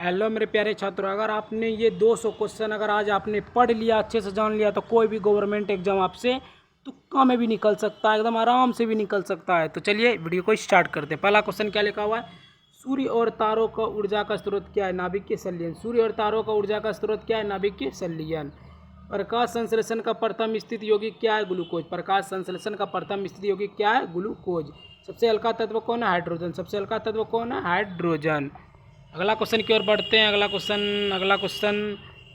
Hello मेरे प्यारे छात्रों, अगर आपने ये 200 क्वेश्चन अगर आज आपने पढ़ लिया, अच्छे से जान लिया, तो कोई भी गवर्नमेंट एग्जाम आपसे तुक्का में भी निकल सकता है, एकदम आराम से भी निकल सकता है। तो चलिए वीडियो को स्टार्ट करते हैं। पहला क्वेश्चन क्या लिखा हुआ है? सूर्य और तारों का ऊर्जा का स्रोत क्या है? नाभिकीय संलयन। सूर्य और तारों का ऊर्जा का स्रोत क्या है? नाभिकीय संलयन। प्रकाश संश्लेषण का प्रथम स्थित यौगिक क्या है? ग्लूकोज। प्रकाश संश्लेषण का प्रथम स्थित यौगिक क्या है? ग्लूकोज। सबसे हल्का तत्व कौन है? हाइड्रोजन। सबसे हल्का तत्व कौन है? हाइड्रोजन। अगला क्वेश्चन की ओर बढ़ते हैं। अगला क्वेश्चन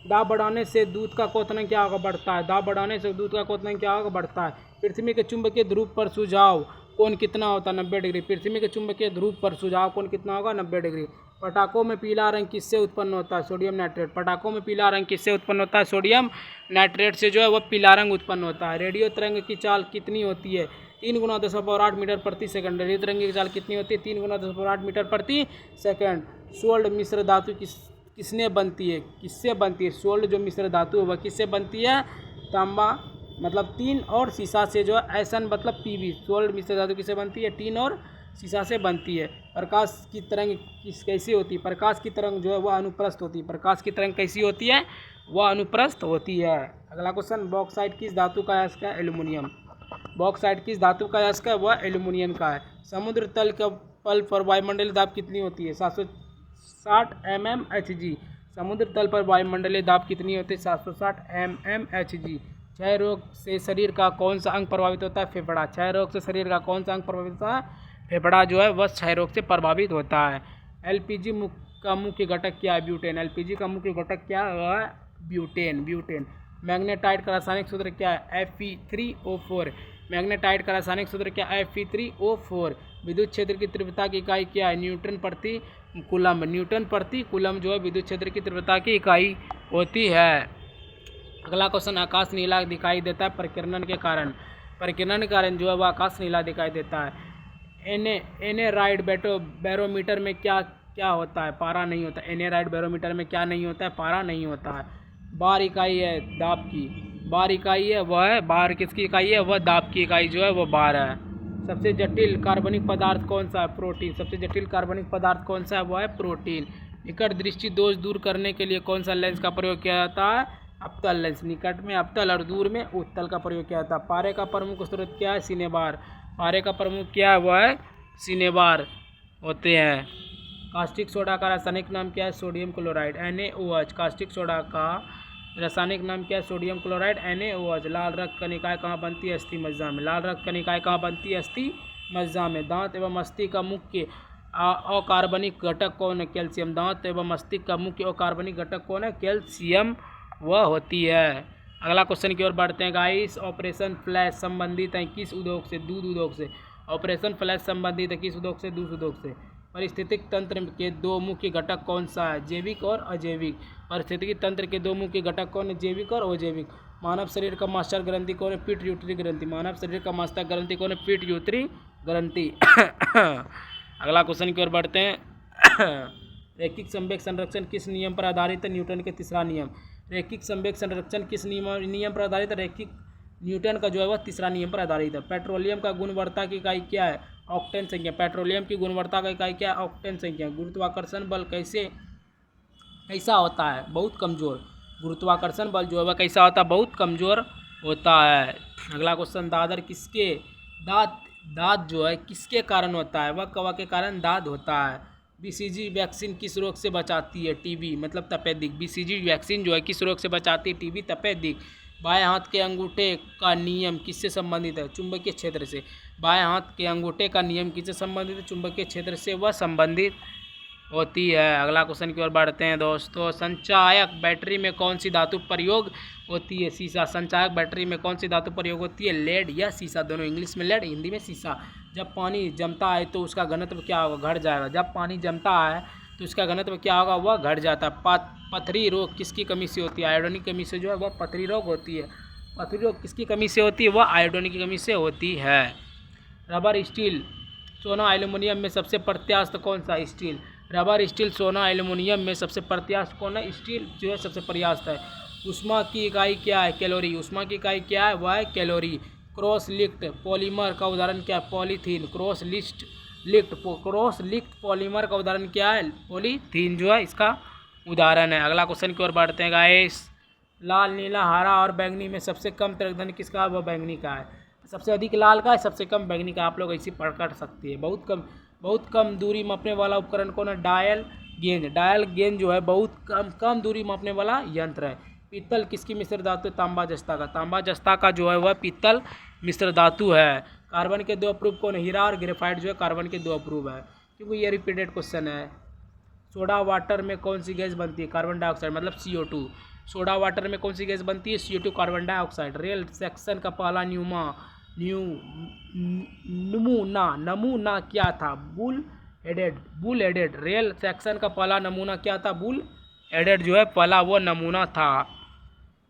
दाब बढ़ाने से दूध का क्वथन क्या होगा? बढ़ता है। दाब बढ़ाने से दूध का क्वथन क्या होगा? बढ़ता है। पृथ्वी के चुंबकीय ध्रुव पर सुझाव कोण कितना होता है? 90 डिग्री। पृथ्वी के चुंबकीय ध्रुव पर सुझाव कोण कितना होगा? 90 डिग्री। पटाखों में पीला रंग किससे उत्पन्न होता है? Sodium nitrate. पटाखों में पीला रंग किससे उत्पन्न होता है? सोडियम नाइट्रेट से जो है वह पीला रंग उत्पन्न होता है। रेडियो तरंग की चाल कितनी होती है? 3 × 10⁸ मीटर प्रति सेकंड। रेडियो तरंग की चाल कितनी होती है? 3 × 10⁸ मीटर प्रति सेकंड। सोल्ड मिश्र धातु किसने बनती है? किससे बनती है? सोल्ड जो मिश्र धातु है वह किससे बनती है? तांबा मतलब टीन और सीसा से। जो ऐसन मतलब पीवी। सोल्ड मिश्र धातु किससे बनती है? टीन और सीसा से बनती है। प्रकाश की तरंग कैसी होती है? प्रकाश की तरंग जो है वह अनुप्रस्थ होती है। प्रकाश की तरंग कैसी होती है? वह अनुप्रस्थ होती है। अगला क्वेश्चन, बॉक्साइट किस धातु का अयस्क है? एल्यूमिनियम। बॉक्साइट किस धातु का अयस्क है? वह एल्यूमिनियम का है। समुद्र तल के पल पर वायुमंडलीय दाब कितनी होती है? 760 mmHg। समुद्र तल पर वायुमंडलीय दाब कितनी होती है? 760 mmHg। क्षय रोग से शरीर का कौन सा अंग प्रभावित होता है? फेफड़ा। क्षय रोग से शरीर का कौन सा अंग प्रभावित होता है? फेफड़ा जो है वह क्षय रोग से प्रभावित होता है। एलपीजी का मुख्य घटक क्या है? ब्यूटेन। एलपीजी का मुख्य घटक क्या है? वह ब्यूटेन। मैग्नेटाइट का रासायनिक सूत्र क्या है? Fe3O4। मैग्नेटाइट का रासायनिक सूत्र क्या है? Fe3O4। विद्युत क्षेत्र की तीव्रता की इकाई क्या है? न्यूटन प्रति कूलम। न्यूटन प्रति कूलम जो है विद्युत क्षेत्र की तीव्रता की इकाई होती है। अगला क्वेश्चन, आकाश नीला दिखाई देता है प्रकीर्णन के कारण। प्रकीर्णन के कारण जो है वह आकाश नीला दिखाई देता है। एनेराइड बैरोमीटर में क्या क्या होता है? पारा नहीं होता। एनेराइड बैरोमीटर में क्या नहीं होता है? पारा नहीं होता है। बार इकाई है दाब की। बार इकाई है वह है बार किसकी इकाई है? वह दाब की इकाई जो है वह बार है। सबसे जटिल कार्बनिक पदार्थ कौन सा है? प्रोटीन। सबसे जटिल कार्बनिक पदार्थ कौन सा है? वह है प्रोटीन। निकट दृष्टि दोष दूर करने के लिए कौन सा लेंस का प्रयोग किया जाता है? अवतल लेंस। निकट में अवतल और दूर में उत्तल का प्रयोग किया जाता है। पारे का प्रमुख स्रोत क्या है? सिनेबार। पारे का प्रमुख क्या है? वह है सिनेबार होते हैं। कास्टिक सोडा का रासायनिक नाम क्या है? Sodium chloride NaOH। Caustic soda का रासायनिक नाम क्या है? Sodium chloride NaOH। लाल रक्त कणिकाएं कहाँ बनती है? अस्थि मज्जा में। लाल रक्त कणिकाएं कहाँ बनती है? अस्थि मज्जा में। दांत एवं मस्तिष्क का मुख्य अकार्बनिक घटक कौन है? कैल्शियम। दांत एवं मस्तिष्क का मुख्य अकार्बनिक घटक कौन है? कैल्शियम वह होती है। अगला क्वेश्चन की ओर बढ़ते हैं गाइस। ऑपरेशन फ्लैश संबंधित है किस उद्योग से? दूध उद्योग से। ऑपरेशन फ्लैश संबंधित है किस उद्योग से? दूध उद्योग से। पारिस्थितिक तंत्र के दो मुख्य घटक कौन सा है? जैविक और अजैविक। पारिस्थितिकी तंत्र के दो मुख्य घटक कौन है? जैविक और अजैविक। मानव शरीर का मास्टर ग्रंथि कौन है? पिट्यूटरी ग्रंथि। मानव शरीर का मास्टर ग्रंथि कौन है? पिट्यूटरी ग्रंथि। अगला क्वेश्चन की ओर बढ़ते हैं। रैखिक संवेग संरक्षण किस नियम पर आधारित है? न्यूटन के तीसरा नियम। रैखिक संवेग संरक्षण किस नियम पर आधारित है? रैखिक न्यूटन का जो है वह तीसरा नियम पर आधारित है। पेट्रोलियम का गुणवत्ता की इकाई क्या है? ऑक्टेन संख्या। पेट्रोलियम की गुणवत्ता का इकाई क्या है? ऑक्टेन संख्या। गुरुत्वाकर्षण बल कैसा होता है? बहुत कमजोर। गुरुत्वाकर्षण बल जो है वह कैसा होता है? बहुत कमजोर होता है। अगला क्वेश्चन, दाद जो है किसके कारण होता है? वह कवा के कारण दाद होता है। BCG वैक्सीन किस रोग से बचाती है? टीबी मतलब तपेदिक। BCG वैक्सीन जो है किस रोग से बचाती है? टीबी तपेदिक। बाएं हाथ के अंगूठे का नियम किससे संबंधित है? चुंबकीय क्षेत्र से। बाएं हाथ के अंगूठे का नियम किससे संबंधित है? चुंबकीय क्षेत्र से वह संबंधित होती है। अगला क्वेश्चन की ओर बढ़ते हैं दोस्तों। संचायक बैटरी में कौन सी धातु प्रयोग होती है? सीसा। संचायक बैटरी में कौन सी धातु प्रयोग होती है? लेड या सीसा दोनों। इंग्लिश में लेड, हिंदी में सीसा। जब पानी जमता है तो उसका घनत्व क्या होगा? घट जाएगा। जब पानी जमता है तो उसका घनत्व क्या होगा? वह घट जाता है। पथरी रोग किसकी कमी से होती है? आयोडीन की कमी से जो है वह पथरी रोग होती है। पथरी रोग किसकी कमी से होती है? वह आयोडीन की कमी से होती है। रबर, स्टील, सोना, एल्यूमिनियम में सबसे प्रत्यास्थ कौन सा? स्टील। रबर, स्टील, सोना, एल्यूमिनियम में सबसे प्रत्यास्थ कौन है? स्टील जो है सबसे प्रत्यास्थ है। ऊष्मा की इकाई क्या है? कैलोरी। ऊष्मा की इकाई क्या है? वह है कैलोरी। क्रॉस लिंक्ड पॉलीमर का उदाहरण क्या है? पॉलीथीन। क्रॉस लिंक्ड पॉलीमर का उदाहरण क्या है? पॉलीथीन जो है इसका उदाहरण है। अगला क्वेश्चन की ओर बढ़ते हैं गाइस। लाल, नीला, हरा और बैंगनी में सबसे कम तरंगदैर्घ्य किसका है? वह बैंगनी का है। सबसे अधिक लाल का है, सबसे कम बैंगनी का। आप लोग ऐसी पढ़ कर सकती है। बहुत कम दूरी मापने वाला उपकरण कौन है? Dial Ganges. डायल गेंज जो है बहुत कम दूरी मापने वाला यंत्र है। पीतल किसकी मिश्र धातु है? तांबा जस्ता का। तांबा जस्ता का जो है वह पीतल मिश्र धातु है। कार्बन के दो अप्रूव कौन है? हीरा और ग्रेफाइट जो है कार्बन के दो अप्रूव है, क्योंकि ये रिपीटेड क्वेश्चन है। सोडा वाटर में कौन सी गैस बनती है? कार्बन डाइऑक्साइड, मतलब CO2। सोडा वाटर में कौन सी गैस बनती है? CO2 carbon dioxide. Rail section का पहला नमूना क्या था? Bull headed. रेल सेक्शन का पहला नमूना क्या था? बुल हेडेड जो है पहला वो नमूना था।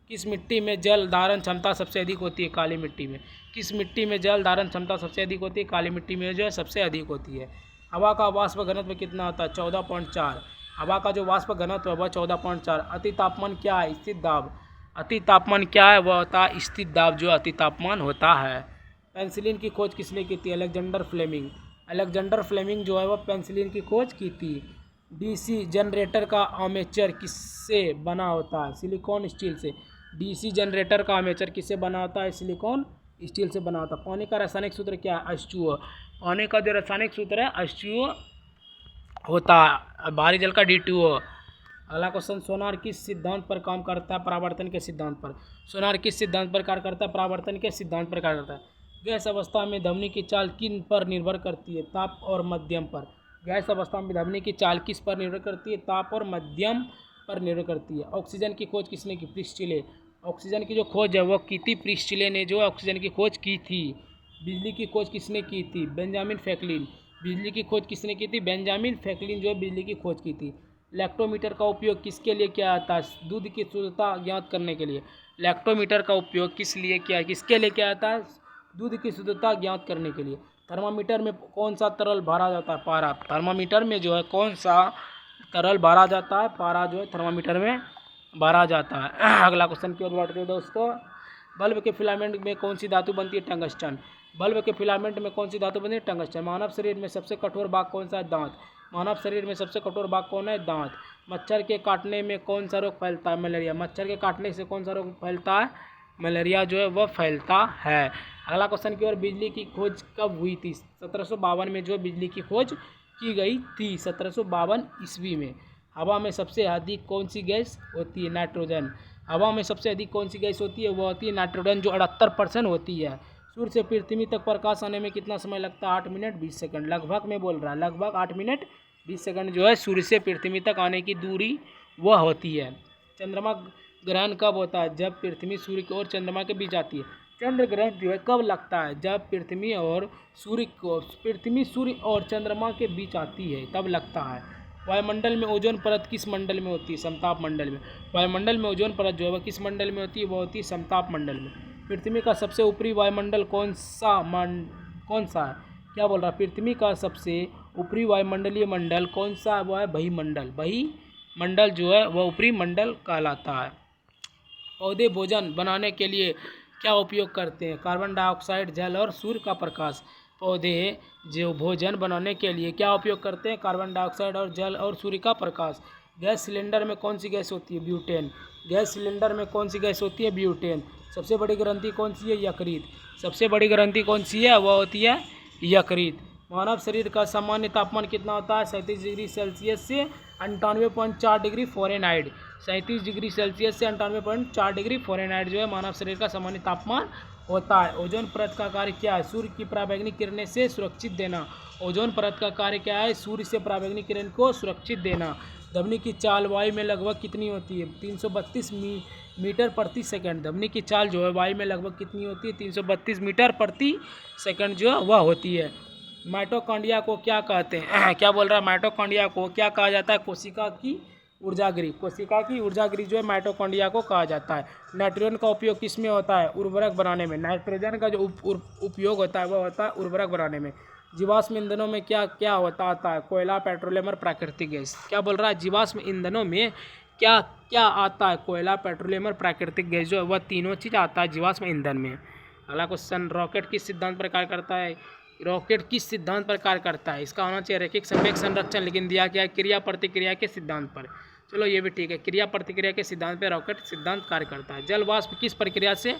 किस मिट्टी में जल धारण क्षमता सबसे अधिक होती है? काली मिट्टी में। किस मिट्टी में जल धारण क्षमता सबसे अधिक होती है? काली मिट्टी में जो है सबसे अधिक होती है। हवा का वाष्प घनत्व कितना होता है? 14.4। हवा का जो वाष्प घनत्व है वह 14.4। अति तापमान क्या है? स्थित दाब। अति तापमान क्या है? वह होता है स्थित दाब, जो अति तापमान होता है। पेंसिलिन की खोज किसने की थी? Alexander Fleming. अलेक्जेंडर फ्लेमिंग जो है वह पेंसिलिन की खोज की थी। डीसी जनरेटर का आर्मेचर किससे बना होता है? सिलिकॉन स्टील से। डीसी जनरेटर का आर्मेचर किससे बना होता है? सिलिकॉन स्टील से बना होता है। पानी का रासायनिक सूत्र क्या है? H2O। पानी का जो रासायनिक सूत्र है H2O होता है। भारी जल का D2O। अगला क्वेश्चन, सोनार किस सिद्धांत पर काम करता है? परावर्तन के सिद्धांत पर। सोनार किस सिद्धांत पर कार्य करता है? परावर्तन के सिद्धांत पर कार्य करता है। गैस अवस्था में धमनी की चाल किन पर निर्भर करती है? ताप और मध्यम पर। गैस अवस्था में धमनी की चाल किस पर निर्भर करती है? ताप और मध्यम पर निर्भर करती है। ऑक्सीजन की खोज किसने की? प्रिस्टिले। ऑक्सीजन की जो खोज है वो की थी प्रिस्टिले ने, जो ऑक्सीजन की खोज की थी। बिजली की खोज किसने की थी? Benjamin Franklin. बिजली की खोज किसने की थी? बेंजामिन फ्रैंकलिन जो है बिजली की खोज की थी। लैक्टोमीटर का उपयोग किसके लिए किया जाता है? दूध की शुद्धता ज्ञात करने के लिए। लैक्टोमीटर का उपयोग किसके लिए किया जाता है? दूध की शुद्धता ज्ञात करने के लिए। थर्मामीटर में कौन सा तरल भरा जाता है? पारा। थर्मामीटर में जो है कौन सा तरल भरा जाता है? पारा जो है थर्मामीटर में भरा जाता है। अगला क्वेश्चन की ओर बढ़ते हैं दोस्तों। बल्ब के फिलामेंट में कौन सी धातु बनती है? टंगस्टन। बल्ब के फिलामेंट में कौन सी धातु बनती है? टंगस्टन। मानव शरीर में सबसे कठोर भाग कौन सा है? दांत। मानव शरीर में सबसे कठोर भाग कौन है? दांत। मच्छर के काटने में कौन सा रोग फैलता है? मलेरिया। मच्छर के काटने से कौन सा रोग फैलता है? मलेरिया जो है वह फैलता है। अगला क्वेश्चन की ओर, बिजली की खोज कब हुई थी? 1752 में जो बिजली की खोज की गई थी, 1752 ईस्वी में। हवा में सबसे अधिक कौन सी गैस होती है? नाइट्रोजन। हवा में सबसे अधिक कौन सी गैस होती है? वो होती है नाइट्रोजन, जो 78% होती है। सूर्य से पृथ्वी तक प्रकाश आने में कितना समय लगता है? 8 मिनट 20 सेकंड। लगभग में बोल रहा है, लगभग 8 मिनट 20 सेकंड जो है सूर्य से पृथ्वी तक आने की दूरी वह होती है। चंद्रमा ग्रहण कब होता है? जब पृथ्वी सूर्य की और चंद्रमा के बीच आती है। चंद्र ग्रहण जो है कब लगता है? जब पृथ्वी सूर्य और चंद्रमा के बीच आती है तब लगता है। वायुमंडल में ओजोन परत किस मंडल में होती है? समताप मंडल में। वायुमंडल में ओजोन परत जो है वह किस मंडल में होती है? वो होती है समताप मंडल में। पृथ्वी का सबसे ऊपरी वायुमंडल कौन सा है? क्या बोल रहा है? पृथ्वी का सबसे ऊपरी वायुमंडलीय मंडल कौन सा है? वो है बहिमंडल। बहिमंडल जो है वह ऊपरी मंडल कहलाता है। पौधे भोजन बनाने के लिए क्या उपयोग करते हैं? कार्बन डाइऑक्साइड, जल और सूर्य का प्रकाश। पौधे जो भोजन बनाने के लिए क्या उपयोग करते हैं? कार्बन डाइऑक्साइड और जल और सूर्य का प्रकाश। गैस सिलेंडर में कौन सी गैस होती है? ब्यूटेन। गैस सिलेंडर में कौन सी गैस होती है? ब्यूटेन। सबसे बड़ी ग्रंथि कौन सी है? यकृत। सबसे बड़ी ग्रंथि कौन सी है? वह होती है यकृत। मानव शरीर का सामान्य तापमान कितना होता है? 37 डिग्री सेल्सियस से 98.4 डिग्री फ़ारेनहाइट। 37 डिग्री सेल्सियस से 98.4 डिग्री फ़ारेनहाइट जो है मानव शरीर का सामान्य तापमान होता है। ओजोन परत का कार्य क्या है? सूर्य की पराबैंगनी किरणें से सुरक्षित देना। ओजोन परत का कार्य क्या है? सूर्य से पराबैंगनी किरण को सुरक्षित देना। धमनी की चाल वायु में लगभग कितनी होती है? 332 मीटर प्रति सेकंड। धमनी की चाल जो है वायु में लगभग कितनी होती है? 332 मीटर प्रति सेकंड जो वह होती है। माइटोकॉन्ड्रिया को क्या कहते हैं? क्या बोल रहा है? माइटोकॉन्ड्रिया को क्या कहा जाता है? कोशिका की ऊर्जागृह। कोशिका की ऊर्जागृह जो है माइटोकॉन्ड्रिया को कहा जाता है। नाइट्रोजन का उपयोग किस में होता है? उर्वरक बनाने में। नाइट्रोजन का जो उपयोग होता है वह होता है उर्वरक बनाने में। जीवाश्म ईंधनों में क्या क्या आता है? कोयला, पेट्रोलियम और प्राकृतिक गैस। क्या बोल रहा है? जीवाश्म ईंधनों में क्या क्या आता है? कोयला, पेट्रोलियम और प्राकृतिक गैस जो है वह तीनों चीज़ आता है जीवाश्म ईंधन में। अगला क्वेश्चन, रॉकेट किस सिद्धांत पर कार्य करता है? रॉकेट किस सिद्धांत पर कार्य करता है? इसका होना चाहिए रैखिक संवेग संरक्षण, लेकिन दिया गया क्रिया प्रतिक्रिया के सिद्धांत पर। चलो ये भी ठीक है। क्रिया प्रतिक्रिया के सिद्धांत पे रॉकेट सिद्धांत कार्य करता है। जल वाष्प किस प्रक्रिया से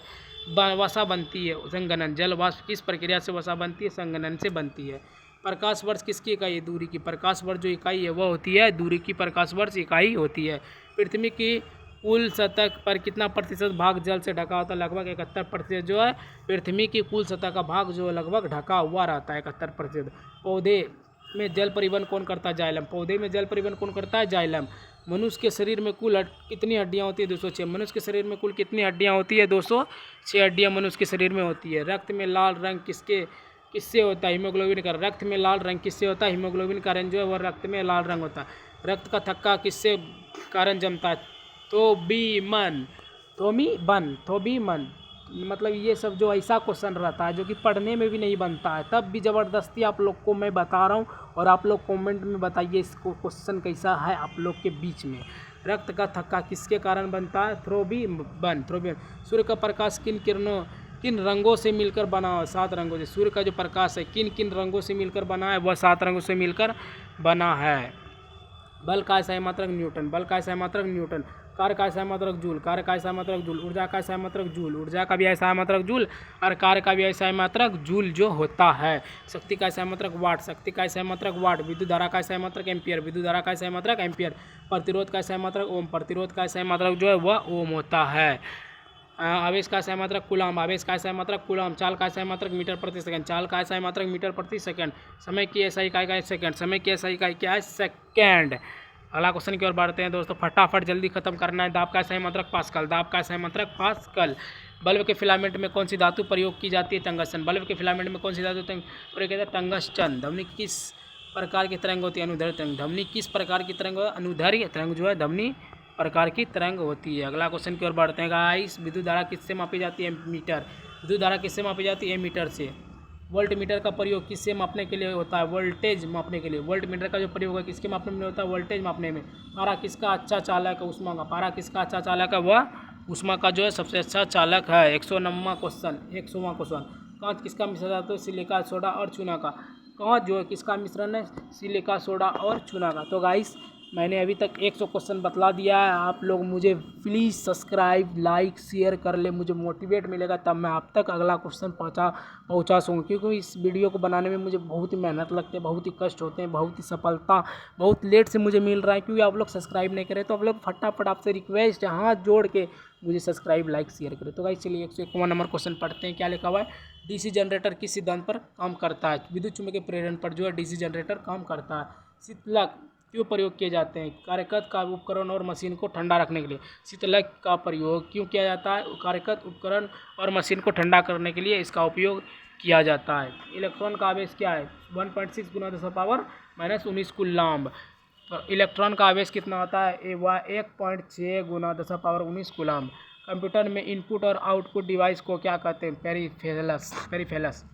वसा बनती है? संघनन। जल वाष्प किस प्रक्रिया से वसा बनती है? संघनन से बनती है। प्रकाश वर्ष किसकी इकाई है? दूरी की। प्रकाश वर्ष जो इकाई है वह होती है दूरी की। प्रकाश वर्ष इकाई होती है। पृथ्वी की कुल सतह पर कितना प्रतिशत भाग जल से ढका होता है? लगभग 71% जो है पृथ्वी की कुल सतह का भाग जो लगभग ढका हुआ रहता है 71%। पौधे में जल परिवहन कौन करता है? जाइलम। पौधे में जल परिवहन कौन करता है? जाइलम। मनुष्य के शरीर में कुल कितनी हड्डियां होती है? 206। मनुष्य के शरीर में कुल कितनी हड्डियां होती है? 206 हड्डियां मनुष्य के शरीर में होती है। रक्त में लाल रंग किससे होता है? हीमोग्लोबिन का। रक्त में लाल रंग किससे होता है? हीमोग्लोबिन का रंग जो है वह रक्त में लाल रंग होता है। रक्त का थक्का किससे कारण जमता है? थोबीमन। मतलब ये सब जो ऐसा क्वेश्चन रहता है जो कि पढ़ने में भी नहीं बनता है, तब भी ज़बरदस्ती आप लोग को मैं बता रहा हूँ, और आप लोग कमेंट में बताइए इसको क्वेश्चन कैसा है आप लोग के बीच में। रक्त का थक्का किसके कारण बनता है? थ्रोबीन। सूर्य का प्रकाश किन रंगों से मिलकर बना है? 7 रंगों से। सूर्य का जो प्रकाश है किन किन रंगों से मिलकर बना है? वह 7 रंगों से मिलकर बना है। बल का सही मात्रक न्यूटन। बल का सही मात्रक न्यूटन। कार्य का सही मात्रक जूल। कार्य का सही मात्रक जूल। ऊर्जा का सही मात्रक जूल। ऊर्जा का भी सही मात्रक जूल, और कार्य का भी सही मात्रक जूल जो होता है। शक्ति का सही मात्रक वाट। शक्ति का सही मात्रक वाट। विद्युत धारा का सही मात्रक एम्पियर। विद्युत धारा का सही मात्रक एम्पियर। प्रतिरोध का सही मात्रक ओम। प्रतिरोध का सही मात्रक जो है वह ओम होता है। आवेश का सही मात्रक कूलम। आवेश का सही मात्रक कूलम। चाल का सही मात्रक मीटर प्रति सेकंड। चाल का सही मात्रक मीटर प्रति सेकंड। समय की SI इकाई का सेकंड। समय की SI इकाई क्या है? सेकंड। अगला क्वेश्चन की ओर बढ़ते हैं दोस्तों, फटाफट जल्दी खत्म करना है। दाब का सही मात्रक पास्कल। दाब का सही मात्रक पास्कल। बल्ब के फिलामेंट में कौन सी धातु प्रयोग की जाती है? टंगस्टन। बल्ब के फिलामेंट में कौन सी धातु प्रयोग की जाती है? टंगस्टन। ध्वनि किस प्रकार की तरंग होती है? अनुदैर्घ्य तरंग। ध्वनि किस प्रकार की तरंग? अनुदैर्घ्य तरंग जो है ध्वनि प्रकार की तरंग होती है। अगला क्वेश्चन की ओर बढ़ते हैं गाइस। विद्युत धारा किससे मापी जाती है? मीटर। विद्युत धारा किससे मापी जाती है? मीटर से। वोल्ट मीटर का प्रयोग किससे मापने के लिए होता है? वोल्टेज मापने के लिए। वोल्ट मीटर का जो प्रयोग है किसके मापने में होता है? वोल्टेज मापने में। पारा किसका अच्छा चालक है? ऊष्मा का। पारा किसका अच्छा चालक है? वह ऊष्मा का जो है सबसे अच्छा चालक है। 109वां क्वेश्चन। कांच किसका मिश्रण धातु है? सिलिका, सोडा और चूना का। कांच जो है किसका मिश्रण है? सिलिका, सोडा और चूना का। तो गाइस मैंने अभी तक 100 क्वेश्चन बतला दिया है। आप लोग मुझे प्लीज़ सब्सक्राइब, लाइक, शेयर कर ले, मुझे मोटिवेट मिलेगा, तब मैं आप तक अगला क्वेश्चन पहुंचा सकूँ। क्योंकि इस वीडियो को बनाने में मुझे बहुत ही मेहनत लगती है, बहुत ही कष्ट होते हैं, बहुत ही सफलता बहुत लेट से मुझे मिल रहा है, क्योंकि आप लोग सब्सक्राइब नहीं करें। तो आप लोग फटाफट आपसे रिक्वेस्ट है, हाथ जोड़ के मुझे सब्सक्राइब, लाइक, शेयर करें। तो गाइस चलिए 151 नंबर क्वेश्चन पढ़ते हैं। क्या लिखा हुआ है? DC जनरेटर किस सिद्धांत पर काम करता है? विद्युत चुम्बकीय प्रेरण पर जो है DC जनरेटर काम करता है। शीतलक क्यों प्रयोग किए जाते हैं? कार्यगत का उपकरण और मशीन को ठंडा रखने के लिए। शीतलक का प्रयोग क्यों किया जाता है? कार्यगत उपकरण और मशीन को ठंडा करने के लिए इसका उपयोग किया जाता है। इलेक्ट्रॉन का आवेश क्या है? 1.6 गुना 10⁻⁻19 कूलम्ब। इलेक्ट्रॉन का आवेश कितना होता है? 1.6 गुना 10⁻19 कूलम्ब। कंप्यूटर में इनपुट और आउटपुट डिवाइस को क्या कहते हैं? पेरिफेरल्स।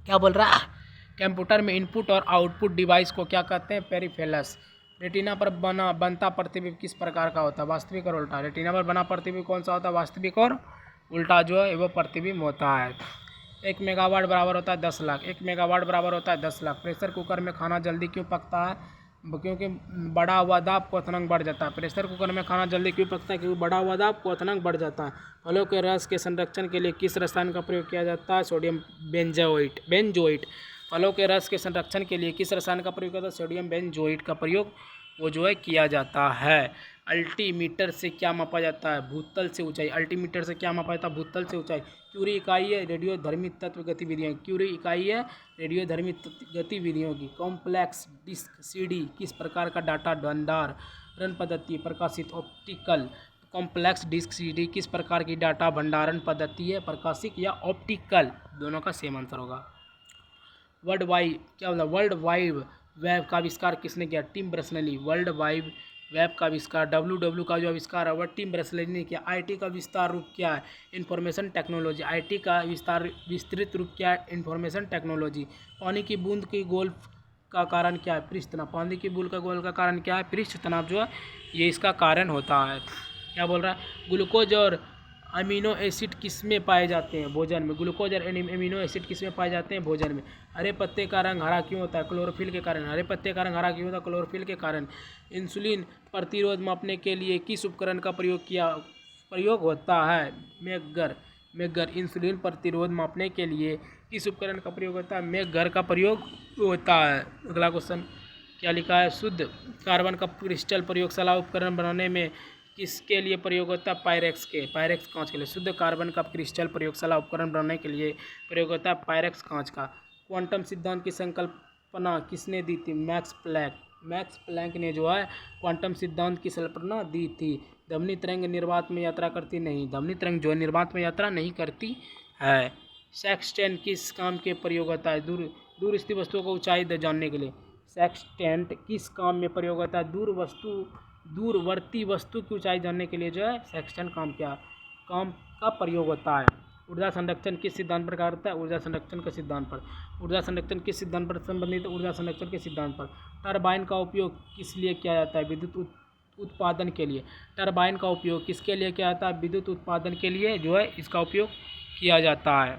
क्या बोल रहा है? कंप्यूटर में इनपुट और आउटपुट डिवाइस को क्या कहते हैं? पेरिफेरल्स। रेटिना पर बनता प्रतिबिंब किस प्रकार का होता है? वास्तविक और उल्टा। रेटिना पर बना प्रतिबिंब कौन सा होता है? वास्तविक और उल्टा जो है वो प्रतिबिंब होता है। 1 मेगावाट बराबर होता है 10 लाख। 1 मेगावाट बराबर होता है 10 लाख। प्रेशर कुकर में खाना जल्दी क्यों पकता है? क्योंकि बढ़ा हुआ दाब क्वथनांक बढ़ जाता है। प्रेशर कुकर में खाना जल्दी क्यों पकता है? क्योंकि बढ़ा हुआ दाब क्वथनांक बढ़ जाता है। फलों के रस के संरक्षण के लिए किस रसायन का प्रयोग किया जाता है? Sodium benzoate. फलों के रस के संरक्षण के लिए किस रसायन का प्रयोग किया जाता है? सोडियम बेंजोइट का प्रयोग वो जो है किया जाता है। अल्टीमीटर से क्या मापा जाता है? भूतल से ऊंचाई। अल्टीमीटर से क्या मापा जाता है? भूतल से ऊंचाई। क्यूरी इकाई है रेडियोधर्मी तत्व गतिविधियों। क्यूरी इकाई है रेडियोधर्मी गतिविधियों की। कॉम्प्लेक्स डिस्क CD किस प्रकार का डाटा भंडारण पद्धति प्रकाशित? ऑप्टिकल। कॉम्प्लेक्स डिस्क CD किस प्रकार की डाटा भंडारण पद्धति है? प्रकाशित या ऑप्टिकल? दोनों का सेम आंसर होगा। वर्ल्ड वाइड वेब का आविष्कार किसने किया? Tim Berners-Lee. World wide web का आविष्कार WW का जो आविष्कार है वह टिम बर्नर्स-ली ने किया। IT का विस्तार रूप क्या है? Information technology. IT का विस्तृत रूप क्या है? Information technology. पानी की बूंद की गोल का कारण क्या है? पृष्ठ तनाव। पानी की बूंद का गोल का कारण क्या है? पृष्ठ तनाव जो है ये इसका कारण होता है। क्या बोल रहा है? ग्लूकोज और अमीनो एसिड किस में पाए जाते हैं? भोजन में। ग्लूकोज और अमीनो एसिड किस में पाए जाते हैं? भोजन में। हरे पत्ते का रंग हरा क्यों होता है? क्लोरोफिल के कारण। हरे पत्ते का रंग हरा क्यों होता है? क्लोरोफिल के कारण। इंसुलिन प्रतिरोध मापने के लिए किस उपकरण का प्रयोग होता है? मेगर। इंसुलिन प्रतिरोध मापने के लिए किस उपकरण का प्रयोग होता है? मेगर का प्रयोग होता है। अगला क्वेश्चन क्या लिखा है? शुद्ध कार्बन का क्रिस्टल प्रयोगशाला उपकरण बनाने में किसके लिए प्रयोग होता है? पायरेक्स कांच के लिए। शुद्ध कार्बन का क्रिस्टल प्रयोगशाला उपकरण बनाने के लिए प्रयोग होता है पायरेक्स कांच का। क्वांटम सिद्धांत की संकल्पना किसने दी थी? मैक्स प्लैंक ने जो है क्वांटम सिद्धांत की कल्पना दी थी। ध्वनि तरंग निर्वात में यात्रा करती नहीं। ध्वनि तरंग जो है निर्वात में यात्रा नहीं करती है। सेक्सटेंट किस काम के प्रयोग होता है? दूर स्थित वस्तुओं को ऊंचाई जानने के लिए। सेक्सटेंट किस काम में प्रयोग होता है? दूरवर्ती वस्तु की ऊंचाई जानने के लिए जो है सेक्सटेंट काम का प्रयोग होता है। ऊर्जा संरक्षण किस सिद्धांत पर कार्य करता है? ऊर्जा संरक्षण के सिद्धांत पर। ऊर्जा संरक्षण किस सिद्धांत पर संबंधित है? ऊर्जा संरक्षण के सिद्धांत पर। टरबाइन का उपयोग किस लिए किया जाता है? विद्युत उत्पादन के लिए। टरबाइन का उपयोग किसके लिए किया जाता है? विद्युत उत्पादन के लिए जो है इसका उपयोग किया जाता है।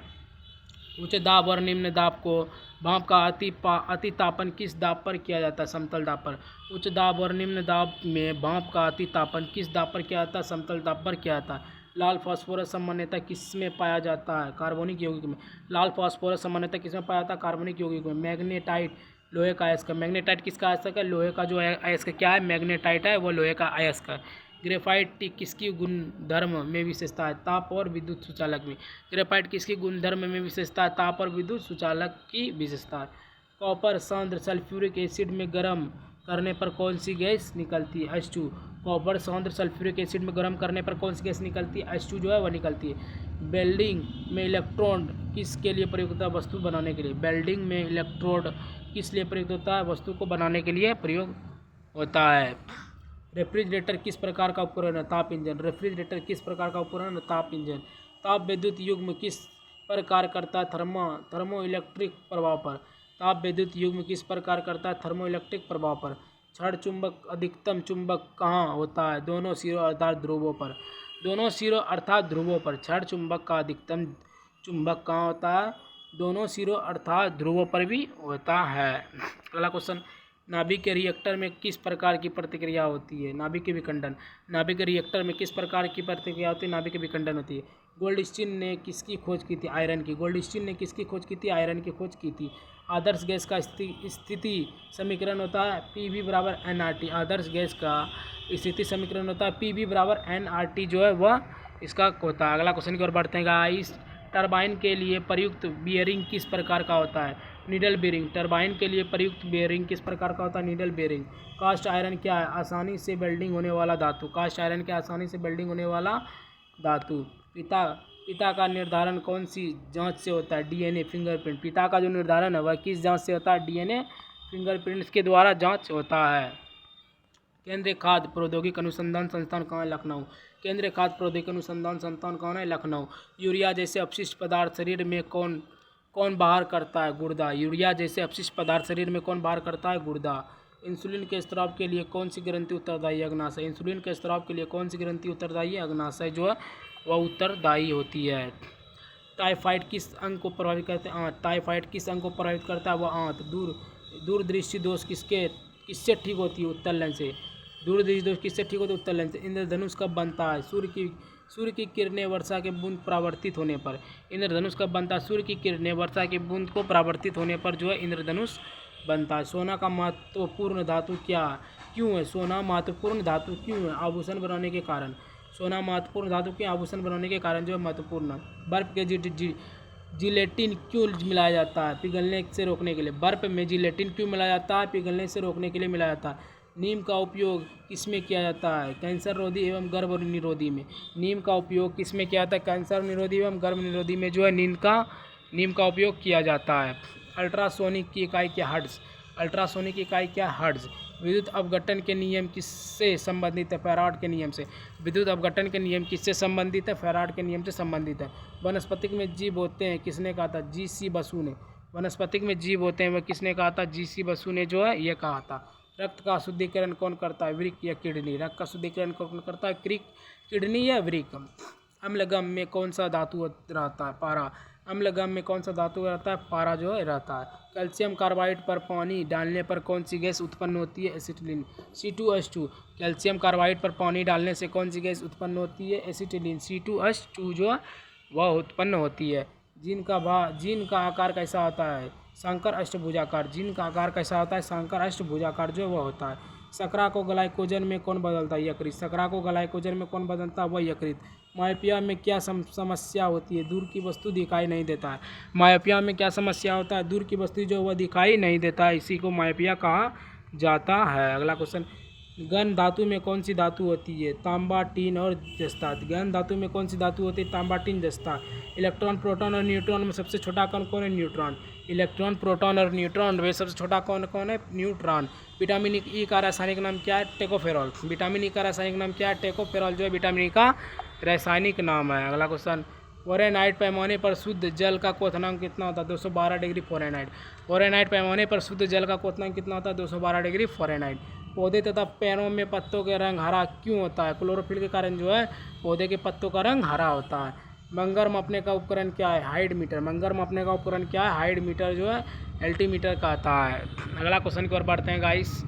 उच्च दाब और निम्न दाब को भाप का अतितापन किस दाब पर किया जाता है? समतल दाब पर। उच्च दाब और निम्न दाब में भाप का अतितापन किस दाब पर किया जाता है? समतल दाब पर किया जाता है। लाल फास्फोरस सामान्यतः किस में पाया जाता है? कार्बनिक यौगिक में। लाल फास्फोरस सामान्यतः किस में पाया जाता है? कार्बनिक यौगिक में। मैग्नेटाइट लोहे का अयस्क। मैग्नेटाइट किसका अयस्क है? लोहे का जो अयस्क क्या है? मैग्नेटाइट है, वो लोहे का अयस्क है। ग्रेफाइट किसकी गुणधर्म में विशेषता है? ताप और विद्युत सुचालक में। ग्रेफाइट किसकी गुणधर्म में विशेषता है? ताप और विद्युत सुचालक की विशेषता है। कॉपर सांद्र सल्फ्यूरिक एसिड में गर्म करने पर कौन सी गैस निकलती है? H2। कॉपर सांद्र सल्फ्यूरिक एसिड में गर्म करने पर कौन सी गैस निकलती है? H2 जो है वह निकलती है। वेल्डिंग में इलेक्ट्रोड किसके लिए प्रयुक्त होता है? वस्तु बनाने के लिए। वेल्डिंग में इलेक्ट्रोड किस लिए प्रयुक्त होता है? वस्तु को बनाने के लिए प्रयोग होता है। रेफ्रिजरेटर किस प्रकार का उपकरण है? ताप इंजन। रेफ्रिजरेटर किस प्रकार का उपकरण है? ताप इंजन। ताप विद्युत युग्म किस पर कार्य करता है? थर्मो इलेक्ट्रिक प्रभाव पर। ताप विद्युत युग्म किस पर कार्य करता है? थर्मो इलेक्ट्रिक प्रभाव पर। क्षण चुंबक अधिकतम चुंबक कहाँ होता है? दोनों सिरों अर्थात ध्रुवों पर। दोनों सिरों अर्थात ध्रुवों पर क्षण चुंबक का अधिकतम चुंबक कहाँ होता है? दोनों सिरों अर्थात ध्रुवों पर भी होता है। अगला क्वेश्चन, नाभिक के रिएक्टर में किस प्रकार की प्रतिक्रिया होती है? नाभिक के विखंडन। नाभिक के रिएक्टर में किस प्रकार की प्रतिक्रिया होती है? नाभिक के विखंडन होती है। गोल्डस्टीन ने किसकी खोज की थी? आयरन की। गोल्डस्टीन ने किसकी खोज की थी? आयरन की खोज की थी। आदर्श गैस का स्थिति समीकरण होता है PV बराबर nRT। आदर्श गैस का स्थिति समीकरण होता है PV बराबर nRT जो है वह इसका होता है। अगला क्वेश्चन की ओर बढ़ते हैं गाइस। टरबाइन के लिए प्रयुक्त बियरिंग किस प्रकार का होता है? Needle bearing. टरबाइन के लिए प्रयुक्त बेरिंग किस प्रकार का होता है? Needle bearing. कास्ट आयरन क्या है? आसानी से वेल्डिंग होने वाला धातु। कास्ट आयरन क्या? आसानी से वेल्डिंग होने वाला धातु। पिता का निर्धारण कौन सी जांच से होता है? DNA fingerprint. पिता का जो निर्धारण है वह किस जांच से होता है? DNA फिंगरप्रिंट्स के द्वारा जांच होता है। केंद्रीय खाद्य प्रौद्योगिकी अनुसंधान संस्थान कहाँ है? लखनऊ। केंद्रीय खाद्य प्रौद्योगिकी अनुसंधान संस्थान कौन है? लखनऊ। यूरिया जैसे अपशिष्ट पदार्थ शरीर में कौन बाहर करता है? गुर्दा। यूरिया जैसे अपशिष्ट पदार्थ शरीर में कौन बाहर करता है? गुर्दा। इंसुलिन के स्राव के लिए कौन सी ग्रंथि उत्तरदायी है? अग्नाशय। इंसुलिन के स्राव के लिए कौन सी ग्रंथि उत्तरदायी है? अग्नाशय जो है वह उत्तरदायी होती है। टाइफाइड किस अंग को प्रभावित करता है? आंत। टाइफाइड किस अंग को प्रभावित करता है? वह आंत। दूरदृष्टि दोष किससे ठीक होती है? उत्तल लेंस से। दूरदृष्टि दोष किससे ठीक होती है? उत्तल लेंस से। इंद्रधनुष कब बनता है? सूर्य की किरणें वर्षा के बूंद परावर्तित होने पर। इंद्रधनुष कब बनता है? सूर्य की किरणें वर्षा के बूंद को परावर्तित होने पर जो है इंद्रधनुष बनता है। सोना का महत्वपूर्ण धातु क्या है? क्यों है सोना महत्वपूर्ण धातु? क्यों है? आभूषण बनाने के कारण। सोना महत्वपूर्ण धातु के आभूषण बनाने के कारण जो है महत्वपूर्ण। बर्फ के जिलेटिन क्यों मिलाया जाता है? पिघलने से रोकने के लिए। बर्फ में जिलेटिन क्यों मिलाया जाता है? पिघलने से रोकने के लिए मिलाया जाता है। नीम का उपयोग किसमें किया जाता है? कैंसर रोधी एवं गर्भ निरोधी में। नीम का उपयोग किसमें किया जाता है? कैंसर निरोधी एवं गर्भ निरोधी में जो है नीम का उपयोग किया जाता है। अल्ट्रासोनिक की इकाई क्या? हर्ट्ज। अल्ट्रासोनिक की इकाई क्या? हर्ट्ज। विद्युत अपघटन के नियम किससे संबंधित है? फैराड के नियम से। विद्युत अपघटन के नियम किससे संबंधित है? फैराड के नियम से संबंधित है। वनस्पतिक में जीव होते हैं किसने कहा था? GC बसु ने। वनस्पतिक में जीव होते हैं वह किसने कहा था? GC बसु ने जो है यह कहा था। रक्त का शुद्धिकरण कौन करता है? वृक्क या किडनी। रक्त का शुद्धिकरण कौन करता है? किडनी या वृक्क। अम्लगम में कौन सा धातु रहता है? पारा। अम्लगम में कौन सा धातु रहता है? पारा जो है रहता है। कैल्शियम कार्बाइड पर पानी डालने पर कौन सी गैस उत्पन्न होती है? एसिटिलीन। C2H2। कैल्शियम कार्बाइड पर पानी डालने से कौन सी गैस उत्पन्न होती है? एसिटिलीन। C2H2 जो है वह उत्पन्न होती है। जीन का आकार कैसा होता है? शंकर अष्टभुजाकार। जीन का आकार कैसा होता है? शंकर अष्टभुजाकार जो वह होता है। शकरा को ग्लाइकोजन में कौन बदलता है? यकृत। शकरा को ग्लाइकोजन में कौन बदलता है? वह यकृत। मायोपिया में क्या समस्या होती है? दूर की वस्तु दिखाई नहीं देता है। मायोपिया में क्या समस्या होता है? दूर की वस्तु जो वह दिखाई नहीं देता है, इसी को मायोपिया कहा जाता है। अगला क्वेश्चन, घन धातु में कौन सी धातु होती है? तांबा, टीन और जस्ता। घन धातु में कौन सी धातु होती है? तांबा, टीन, जस्ता। इलेक्ट्रॉन, प्रोटॉन और न्यूट्रॉन में सबसे छोटा कण कौन है? न्यूट्रॉन। इलेक्ट्रॉन, प्रोटॉन और न्यूट्रॉन में सबसे छोटा कौन कौन है? न्यूट्रॉन। विटामिन ई का रासायनिक नाम क्या है? टेकोफेरॉल। विटामिन ई का रासायनिक नाम क्या है? टेकोफेरॉल जो है विटामिन ई का रासायनिक नाम है। अगला क्वेश्चन, फ़ारेनहाइट पैमाने पर शुद्ध जल का क्वथनांक कितना होता है? 212 डिग्री फ़ारेनहाइट। फ़ारेनहाइट पैमाने पर शुद्ध जल का क्वथनांक कितना होता है? 212 डिग्री फ़ारेनहाइट। पौधे तथा पेड़ों में पत्तों के रंग हरा क्यों होता है? क्लोरोफिल के कारण जो है पौधे के पत्तों का रंग हरा होता है। मंगर मापने का उपकरण क्या है? Height metre. मंगर मापने का उपकरण क्या है? हाइट मीटर जो है एल्टीमीटर का आता है। अगला क्वेश्चन की ओर बढ़ते हैं गाइस।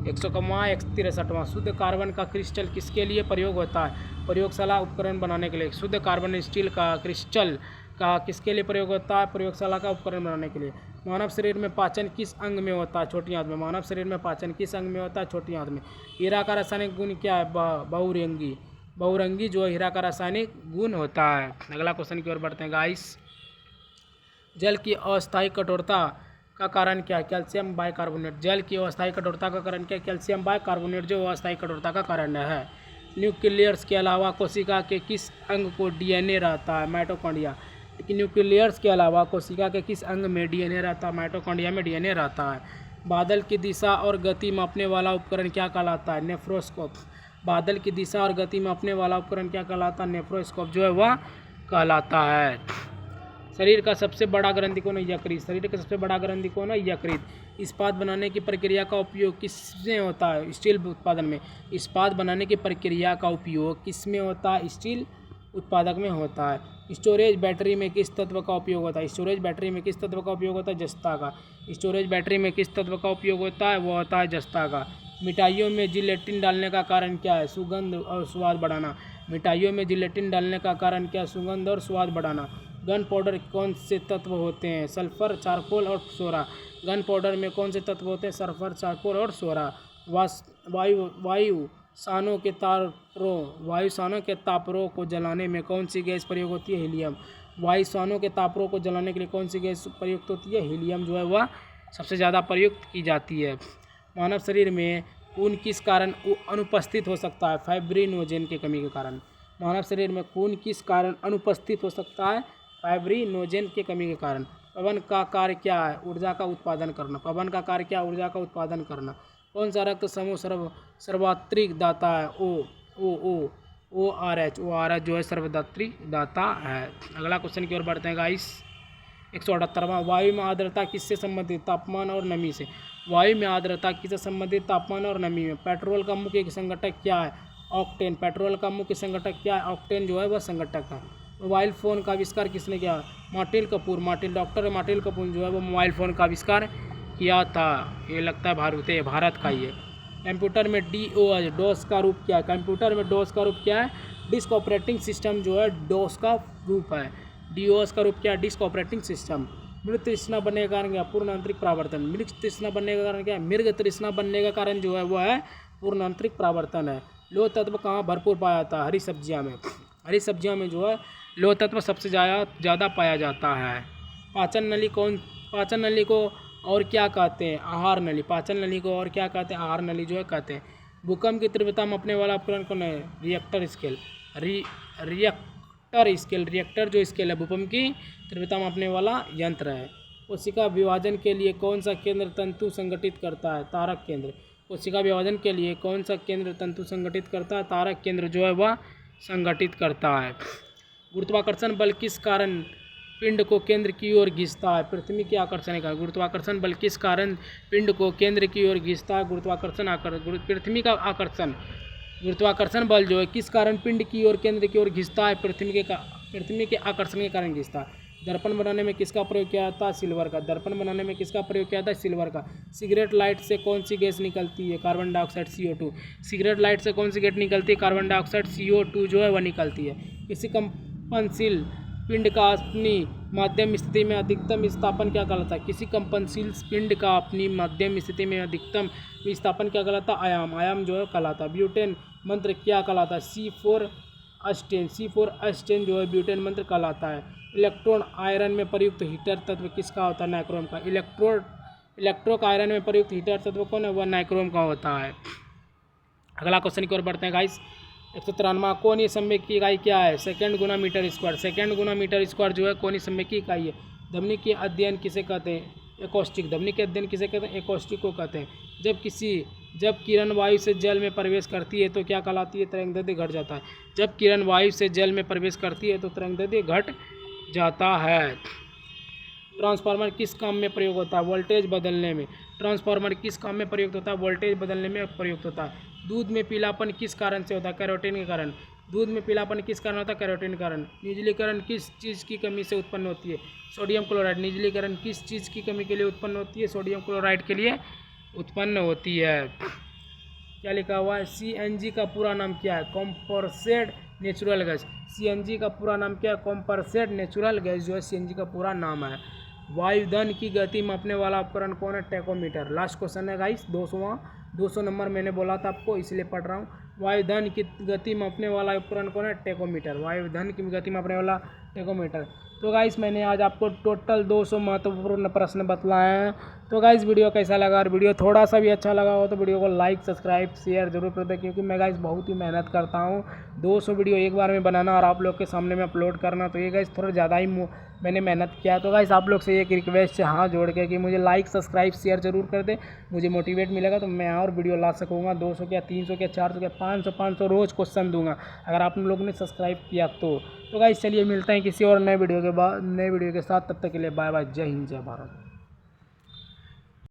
163वां, शुद्ध कार्बन का क्रिस्टल किसके लिए प्रयोग होता है? प्रयोगशाला उपकरण बनाने के लिए। शुद्ध कार्बन स्टील का क्रिस्टल का किसके लिए प्रयोग होता है? प्रयोगशाला का उपकरण बनाने के लिए। मानव शरीर में पाचन किस अंग में होता है? छोटी आंत में। मानव शरीर में पाचन किस अंग में होता है? छोटी आंत में। हीरा का रासायनिक गुण क्या है? बहुरंगी। बहुरंगी जो हीरा का रासायनिक गुण होता है। अगला क्वेश्चन की ओर बढ़ते हैं गाइस। जल की अस्थायी कठोरता का कारण क्या है? Calcium bicarbonate. जल की अस्थायी कठोरता का कारण क्या है? कैल्शियम बाइकार्बोनेट जो अस्थायी कठोरता का कारण है। न्यूक्लियस के अलावा कोशिका के किस अंग को डीएनए रहता है? माइटोकॉन्ड्रिया। न्यूक्लियस के अलावा कोशिका के किस अंग में डीएनए रहता है? माइटोकॉन्ड्रिया में डीएनए रहता है। बादल की दिशा और गति मापने वाला उपकरण क्या कहलाता है? नेफ्रोस्कोप। बादल की दिशा और गति मापने वाला उपकरण क्या कहलाता है? नेफ्रोस्कोप जो है वह कहलाता है। शरीर का सबसे बड़ा ग्रंथि कौन है? यकृत। शरीर का सबसे बड़ा ग्रंथि कौन है? यकृत। इस्पात बनाने की प्रक्रिया का उपयोग किसमें होता है? स्टील उत्पादन में। इस्पात बनाने की प्रक्रिया का उपयोग किसमें होता है? स्टील उत्पादक में होता है। स्टोरेज बैटरी में किस तत्व का उपयोग होता है? स्टोरेज बैटरी में किस तत्व का उपयोग होता है? जस्ता का। स्टोरेज बैटरी में किस तत्व का उपयोग होता है? वो होता है जस्ता का। मिठाइयों में जिलेटिन डालने का कारण क्या है? सुगंध और स्वाद बढ़ाना। मिठाइयों में जिलेटिन डालने का कारण क्या है? सुगंध और स्वाद बढ़ाना। गन पाउडर कौन से तत्व होते हैं? सल्फर, चारकोल और सोरा। गन पाउडर में कौन से तत्व होते हैं? सल्फर, चारकोल और सोरा। वायुसानों के तापरों को जलाने में कौन सी गैस प्रयोग होती है? हीलियम। वायुसानों के तापरों को जलाने के लिए कौन सी गैस प्रयुक्त होती है? हीलियम जो है वह सबसे ज़्यादा प्रयुक्त की जाती है। मानव शरीर में खून किस कारण अनुपस्थित हो सकता है? फाइब्रिनोजेन की कमी के कारण। मानव शरीर में खून किस कारण अनुपस्थित हो सकता है? फाइब्रिनोजेन की कमी के कारण। पवन का कार्य क्या है? ऊर्जा का उत्पादन करना। पवन का कार्य क्या? ऊर्जा का उत्पादन करना। कौन सा रक्त समूह सर्वदात्री दाता है? ORH। ORH जो है सर्वदात्री दाता है। अगला क्वेश्चन की ओर बढ़ते हैं गाइस। 178वां, वायु में आर्द्रता किससे संबंधित? तापमान और नमी से। वायु में आर्द्रता किससे संबंधित? तापमान और नमी में। पेट्रोल का मुख्य संघटक क्या है? ऑक्टेन। पेट्रोल का मुख्य संघटक क्या है? ऑक्टेन जो है वह संघटक है। मोबाइल फ़ोन का आविष्कार किसने किया? Martin Kapoor. Doctor Martin Kapoor जो है वो मोबाइल फ़ोन का आविष्कार किया था। ये लगता है भारत का ही है। कंप्यूटर में डोस का रूप क्या है? कंप्यूटर में डोस का रूप क्या है? डिस्क ऑपरेटिंग सिस्टम जो है डोस का रूप है। डीओएस का रूप क्या है? Disk operating system. मृग तृष्णा बनने का कारण क्या? पूर्ण आंतरिक परावर्तन। मृग तृष्णा बनने का कारण क्या है? मृग तृष्णा बनने का कारण जो है वह है पूर्ण आंतरिक परावर्तन है। लोह तत्व कहाँ भरपूर पाया जाता है? हरी सब्जियाँ में। हरी सब्जियों में जो है लोह तत्व सबसे ज़्यादा पाया जाता है। पाचन नली को और क्या कहते हैं? आहार नली। पाचन नली को और क्या कहते हैं? आहार नली जो है कहते हैं। भूकंप की तीव्रता मापने वाला उपकरण कौन है? Richter scale. रिएक्टर जो स्केल है भूकंप की तीव्रता मापने वाला यंत्र है। कोशिका विभाजन के लिए कौन सा केंद्र तंतु संगठित करता है? तारक केंद्र। कोशिका विभाजन के लिए कौन सा केंद्र तंतु संगठित करता है? तारक केंद्र जो है वह संगठित करता है। गुरुत्वाकर्षण बल किस कारण पिंड को केंद्र की ओर खींचता है? पृथ्वी के आकर्षण के कारण। गुरुत्वाकर्षण बल किस कारण पिंड को केंद्र की ओर खींचता है? पृथ्वी का आकर्षण गुरुत्वाकर्षण बल जो है किस कारण पिंड की ओर केंद्र की ओर खींचता है? पृथ्वी के आकर्षण के कारण खींचता है। दर्पण बनाने में किसका प्रयोग किया जाता है? सिल्वर का। दर्पण बनाने में किसका प्रयोग किया जाता है? सिल्वर का। सिगरेट लाइट से कौन सी गैस निकलती है? Carbon dioxide CO2। Cigarette light से कौन सी गैस निकलती है? कार्बन डाइऑक्साइड CO2 जो है वह निकलती है। किसी कंपनशील पिंड का अपनी मध्यम स्थिति में अधिकतम विस्थापन क्या कहलाता है? किसी कंपनशील पिंड का अपनी मध्यम स्थिति में अधिकतम विस्थापन क्या कहलाता है? आयाम। आयाम जो है कहलाता है। ब्यूटेन मंत्र क्या कहलाता है? C4H10 जो है ब्यूटेन मंत्र कहलाता है। इलेक्ट्रॉन आयरन में प्रयुक्त हीटर तत्व किसका होता है? नाइक्रोम का। इलेक्ट्रोक आयरन में प्रयुक्त हीटर तत्व कौन है? वह नाइक्रोम का होता है। अगला क्वेश्चन की ओर बढ़ते हैं गाइस। 193 कोणीय संवेग की इकाई क्या है? सेकंड गुना मीटर स्क्वायर। सेकंड गुना मीटर स्क्वायर जो है कोणीय संवेग की इकाई है। ध्वनि के अध्ययन किसे कहते हैं? एकॉस्टिक। ध्वनि के अध्ययन किसे कहते हैं? एकॉस्टिक को कहते हैं। जब किरण वायु से जल में प्रवेश करती है तो क्या कहलाती है? तरंगदैर्ध्य घट जाता है। जब किरण वायु से जल में प्रवेश करती है तो तरंगदैर्ध्य घट जाता है। ट्रांसफार्मर किस काम में प्रयोग होता है? वोल्टेज बदलने में। ट्रांसफार्मर किस काम में प्रयुक्त होता है? वोल्टेज बदलने में प्रयुक्त होता है। दूध में पीलापन किस कारण से होता है? कैरोटीन के कारण। दूध में पीलापन किस कारण होता है? कैरोटीन के कारण। निर्जलीकरण किस चीज़ की कमी से उत्पन्न होती है? Sodium chloride. निर्जलीकरण किस चीज़ की कमी के लिए उत्पन्न होती है? सोडियम क्लोराइड के लिए उत्पन्न होती है। क्या लिखा हुआ है? CNG का पूरा नाम क्या है? Compressed natural gas. CNG का पूरा नाम क्या है? कॉम्प्रेस्ड नेचुरल गैस जो है CNG का पूरा नाम है। वायुदान की गति मापने वाला उपकरण कौन है? टेकोमीटर। लास्ट क्वेश्चन है गाइस 200 नंबर मैंने बोला था आपको इसलिए पढ़ रहा हूँ। वायुदान की गति मापने वाला उपकरण कौन है? टेकोमीटर। वायुदान की गति मापने वाला टेकोमीटर। तो गाइस मैंने आज आपको टोटल 200 महत्वपूर्ण प्रश्न बतलाए हैं। तो गाइस वीडियो कैसा लगा? और वीडियो थोड़ा सा भी अच्छा लगा हो तो वीडियो को लाइक सब्सक्राइब शेयर जरूर कर दें, क्योंकि मैं गाइस बहुत ही मेहनत करता हूँ 200 वीडियो एक बार में बनाना और आप लोग के सामने में अपलोड करना। तो ये गाइस थोड़ा ज़्यादा ही मैंने मेहनत किया। तो गाइस आप लोग से एक रिक्वेस्ट है हाथ जोड़ के कि मुझे लाइक सब्सक्राइब शेयर जरूर कर दे। मुझे मोटिवेट मिलेगा तो मैं और वीडियो ला सकूँगा। 200 क्या 300 क्या 400 क्या 500 रोज़ क्वेश्चन दूंगा अगर आप लोगों ने सब्सक्राइब किया तो गाइस चलिए मिलते हैं किसी और नए वीडियो के साथ। तब तक के लिए बाय बाय। जय हिंद जय भारत।